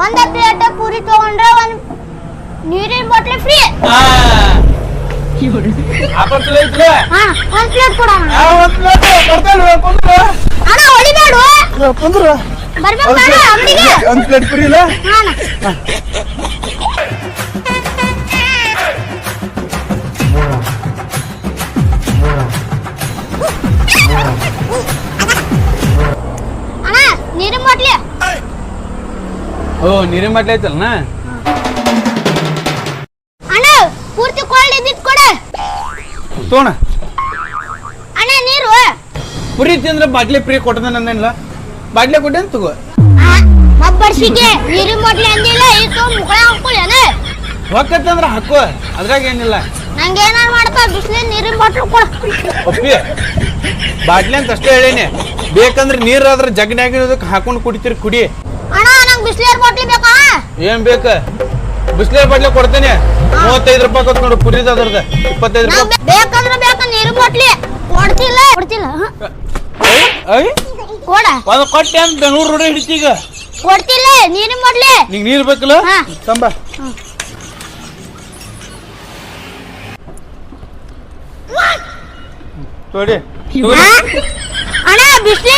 ಒಂದ ಪ್ಲೇಟ್ ಪೂರಿ ತಗೊಂಡ್ರೆ ಒಂದ್ ನೀರಿನ ಬಾಟ್ಲಿ ಫ್ರೀ. ಆಪತ್ತಲ್ಲ ಐತ್ಲೆ ಹಾ ಒಂದ್ ಪ್ಲೇಟ್ ಕೊಡೋಣ. ಒಂದ್ ಪ್ಲೇಟ್ ಬರ್ತಾನೆ ಕುಂದ್ರು ಅಣ್ಣ ಹೊಡಿಬೇಡು. ಕುಂದ್ರು ಬರ್ಬೇಕು ಬೇಡ ಅಂಗಡಿಗೆ. ಒಂದ್ ಪ್ಲೇಟ್ ಪುರಿ ಇಲ್ಲ. ಹಾ ಅಣ್ಣ. ಅಣ್ಣ ನೀರಿನ ಬಾಟ್ಲಿ. ಓ ನೀರಿನ ಬಾಟ್ಲಿ ಐತಲ್ಲ. ಅಣ್ಣ ಪೂರ್ತಿ ಕೋಲ್ಡ್ ಇದ್ದಿದ್ ಕೊಡೆ. ತೋಣ ಅಣ್ಣ ನೀರು. ಪುರಿ ತಿಂದ್ರೆ ಬಾಟ್ಲಿ ಫ್ರೀ ಕೊಟ್ಟದ ನಂದೇನಿಲ್ಲ. ಬಾಟ್ಲಿ ಕೊಟ್ಟೇನು ತಗೋ. ಮಬ್ಬರ್ಸಿಗೆ ನೀರಿನ ಬಾಟ್ಲಿ ಅಂದಿಲ್ಲ ಇದು ಮುಗಳ ಹಾಕೊಳ್ಳೇನ. ಒಕ್ಕತ್ತಂದ್ರೆ ಹಾಕೋ, ಅದ್ರಾಗ ಏನಿಲ್ಲ. ನಂಗೆ ಏನಾರು ಮಾಡಪ್ಪ ಬಿಸಿಲಿನ ನೀರಿನ ಬಾಟ್ಲು ಕೊಡು. ಒಪ್ಪಿ ಬಾಟ್ಲಿ ಅಂತ ಅಷ್ಟೇ ಹೇಳೇನಿ. ಬೇಕಂದ್ರೆ ನೀರಾದ್ರೆ ಜಗ್ನ್ಯಾಗಿರೋದಕ್ಕೆ ಹಾಕೊಂಡು ಕುಡಿತೀರಿ ಕುಡಿ. ಅಣ್ಣ ನಂಗೆ ಬಿಸಿಲೇರ್ ಬಾಟ್ಲಿ ಬೇಕಾ? ಏನ್ ಬೇಕ? ಬಿಸ್ಲೇರ್ ಬಾಟ್ಲಿ ಕೊಡ್ತೇನೆ. 35 ರೂಪಾಯಿ ಕೊಟ್ಟು ನೋಡು ಪುರಿದ ಅದ್ರದ್ದು 25 ರೂಪಾಯಿ. ಬೇಕಂದ್ರೆ ಬೇಕಾ ನೀರಿನ ಬಾಟ್ಲಿ ಕೊಡ್ತಿಲ್ಲ ಕೊಡ್ತಿಲ್ಲ. ಐ ಕೊಡ ಒಂದು ಕೊಟ್ಟೆ ಅಂತ ಬೆಂಗಳೂರು ರೋಡ್ ಹಿಡಿತೀಗ. ಕೊಡ್ತಿಲ್ಲ ನೀರಿನ ಬಾಟ್ಲಿ. ನಿಂಗೆ ನೀರು ಬೇಕಲ್ಲ ಹಾ. ತಂಬ. ನೋಡಿ ಅಣ್ಣ ಬಿಸ್ಲಿ